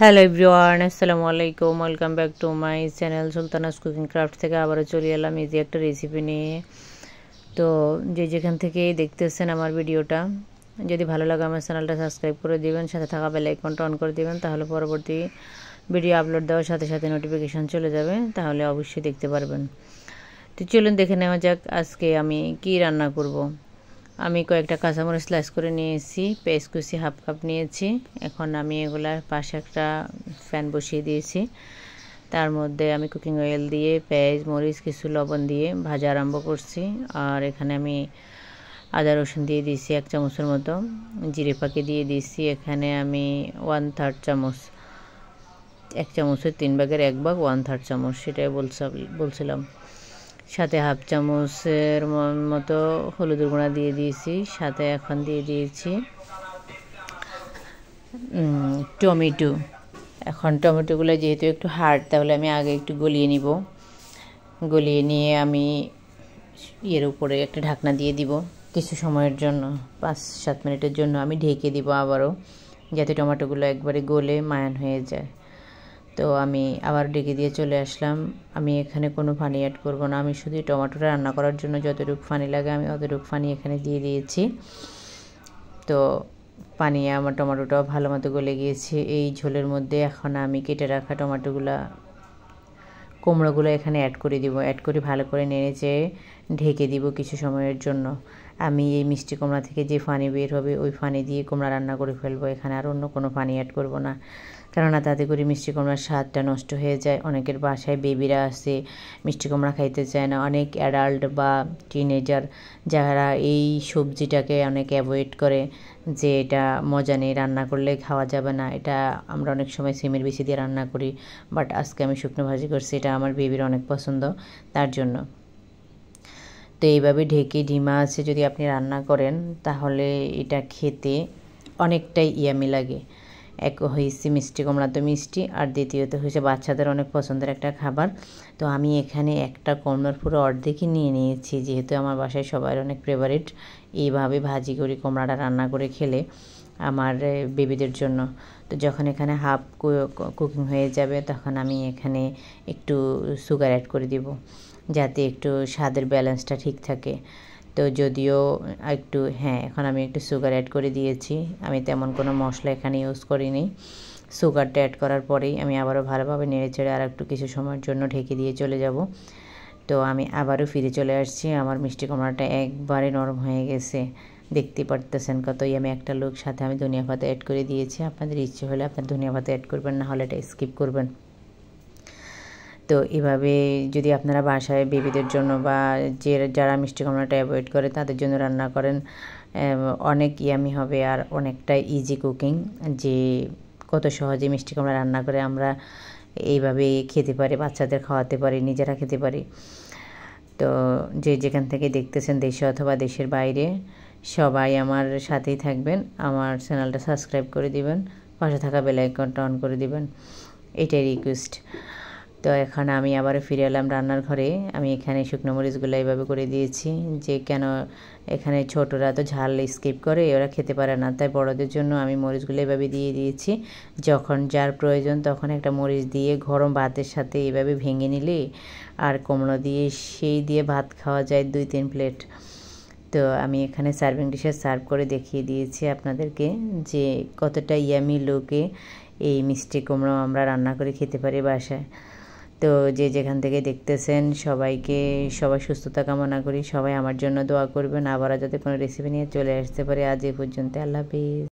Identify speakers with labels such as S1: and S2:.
S1: Hello everyone, আসসালামু আলাইকুম। Welcome back to my channel Sultana's cooking craft থেকে আবারও চলে এলাম ইজি একটা রেসিপি নিয়ে। তো যেখান থেকে দেখতেছেন আমার ভিডিওটা, যদি ভালো লাগে আমার চ্যানেলটা সাবস্ক্রাইব করে দিবেন, সাথে থাকা বেল আইকনটা অন করে দিবেন, তাহলে পরবর্তী ভিডিও আপলোড দেওয়ার সাথে সাথে নোটিফিকেশান চলে যাবে, তাহলে অবশ্যই দেখতে পারবেন। তো চলুন দেখে নেওয়া যাক আজকে আমি কি রান্না করব। আমি কয়েকটা কাঁচামরিচ স্লাইস করে নিয়েছি, পেঁয়াজ কুচি হাফ কাপ নিয়েছি। এখন আমি এগুলার পাশে একটা ফ্যান বসিয়ে দিয়েছি। তার মধ্যে আমি কুকিং অয়েল দিয়ে পেঁয়াজ মরিচ কিছু লবণ দিয়ে ভাজা আরম্ভ করছি। আর এখানে আমি আদা রসুন দিয়ে দিয়েছি 1 চামচের মতো, জিরে পাখি দিয়ে দিয়েছি এখানে আমি 1/3 চামচ, 1 চামচের 3 ভাগের 1 ভাগ 1/3 চামচ, সেটাই বলছিলাম। সাথে হাফ চামচের মতো হলুদের গুঁড়া দিয়ে দিয়েছি। সাথে এখন দিয়ে দিয়েছি টমেটো। এখন টমেটোগুলো যেহেতু একটু হার্ড, তাহলে আমি আগে একটু গলিয়ে নিব। গলিয়ে নিয়ে আমি এর উপরে একটা ঢাকনা দিয়ে দিব কিছু সময়ের জন্য, 5-7 মিনিটের জন্য আমি ঢেকে দিব আবারও, যাতে টমেটোগুলো একবারে গলে মায়ান হয়ে যায়। তো আমি আবার ঢেকে দিয়ে চলে আসলাম। আমি এখানে কোনো পানি অ্যাড করব না, আমি শুধু টমেটোটা রান্না করার জন্য যতটুকু পানি লাগে আমি অতটুকু পানি এখানে দিয়ে দিয়েছি। তো পানি আমার টমেটোটাও ভালো মতো গলে গিয়েছে এই ঝোলের মধ্যে। এখন আমি কেটে রাখা কুমড়োগুলো এখানে অ্যাড করে দিব। অ্যাড করে ভালো করে নেড়ে ঢেকে দিব কিছু সময়ের জন্য। আমি এই মিষ্টি কুমড়া থেকে যে পানি বের হবে ওই পানি দিয়ে কুমড়া রান্না করে ফেলবো, এখানে আর অন্য কোনো পানি অ্যাড করব না, কেননা তাতে করে মিষ্টি কুমড়ার স্বাদটা নষ্ট হয়ে যায়। অনেকের বাসায় বেবিরা আছে, মিষ্টি কুমড়া খাইতে চায় না। অনেক অ্যাডাল্ট বা টিনেজার যারা এই সবজিটাকে অনেক অ্যাভয়েড করে, যে এটা মজা নেই, রান্না করলে খাওয়া যাবে না। এটা আমরা অনেক সময় সিমের বেশি দিয়ে রান্না করি, বাট আজকে আমি শুকনো ভাজি করছি, এটা আমার বেবির অনেক পছন্দ, তার জন্য। তো এইভাবে ঢেকে ডিমা আছে যদি আপনি রান্না করেন, তাহলে এটা খেতে অনেকটাই ইয়ামি লাগে। এক হয়েছে মিষ্টি কুমড়া তো মিষ্টি, আর দ্বিতীয়ত হয়েছে বাচ্চাদের অনেক পছন্দের একটা খাবার। তো আমি এখানে একটা কুমড়োর পুরো অর্ধেকই নিয়ে নিয়েছি, যেহেতু আমার বাসায় সবার অনেক ফেভারিট এইভাবে ভাজি করে কুমড়াটা রান্না করে খেলে আমার বেবিদের জন্য। তো যখন এখানে হাফ কুকিং হয়ে যাবে, তখন আমি এখানে একটু সুগার অ্যাড করে দিব, যাতে একটু স্বাদের ব্যালেন্সটা ঠিক থাকে। তো যদিও একটু এখন আমি একটু সুগার অ্যাড করে দিয়েছি, আমি তেমন কোনো মশলা এখানে ইউজ করিনি। সুগারটা অ্যাড করার পরেই আমি আবারও ভালোভাবে নেড়েচেড়ে আর একটু কিছু সময়ের জন্য ঢেকে দিয়ে চলে যাব। তো আমি আবারও ফিরে চলে আসছি। আমার মিষ্টি কুমড়াটা একবারে নরম হয়ে গেছে, দেখতে পারতেছেন কতই। আমি একটা লোক সাথে আমি ধনিয়া পাতা অ্যাড করে দিয়েছি। আপনাদের ইচ্ছে হলে আপনার ধনিয়া পাতা অ্যাড করবেন, না হলে এটা স্কিপ করবেন। তো এভাবে যদি আপনারা বাসায় বেবিদের জন্য বা যারা মিষ্টি কুমড়াটা অ্যাভয়েড করে তাদের জন্য রান্না করেন, অনেক ইয়ামি হবে আর অনেকটা ইজি কুকিং, যে কত সহজে মিষ্টি কুমড়া রান্না করে আমরা এইভাবে খেতে পারি, বাচ্চাদের খাওয়াতে পারি, নিজেরা খেতে পারি। তো যেখান থেকে দেখতেছেন, দেশে অথবা দেশের বাইরে, সবাই আমার সাথেই থাকবেন, আমার চ্যানেলটা সাবস্ক্রাইব করে দিবেন, পাশে থাকা বেল আইকনটা অন করে দিবেন, এটাই রিকোয়েস্ট। তো এখন আমি আবারও ফিরে এলাম রান্নার ঘরে। আমি এখানে শুকনো মরিচগুলো এইভাবে করে দিয়েছি, যে কেন এখানে ছোটরা তো ঝাল স্কিপ করে, ওরা খেতে পারে না, তাই বড়দের জন্য আমি মরিচগুলো এইভাবে দিয়ে দিয়েছি। যখন যার প্রয়োজন তখন একটা মরিচ দিয়ে গরম ভাতের সাথে এইভাবে ভেঙে নিলে আর কুমড়ো দিয়ে সেই দিয়ে ভাত খাওয়া যায় 2-3 প্লেট। তো আমি এখানে সার্ভিং ডিশে সার্ভ করে দেখিয়ে দিয়েছি আপনাদেরকে, যে কতটা ইয়ামি লুকে এই মিষ্টি কুমড়ো আমরা রান্না করে খেতে পারি বাসায়। তো যেখান থেকে দেখতেছেন সবাই সুস্থতা কামনা করি, সবাই আমার জন্য দোয়া করবেন। আবার যাতে কোনো রেসিপি নিয়ে চলে আসতে পারে। আজ এই পর্যন্ত, আল্লাহ হাফেজ।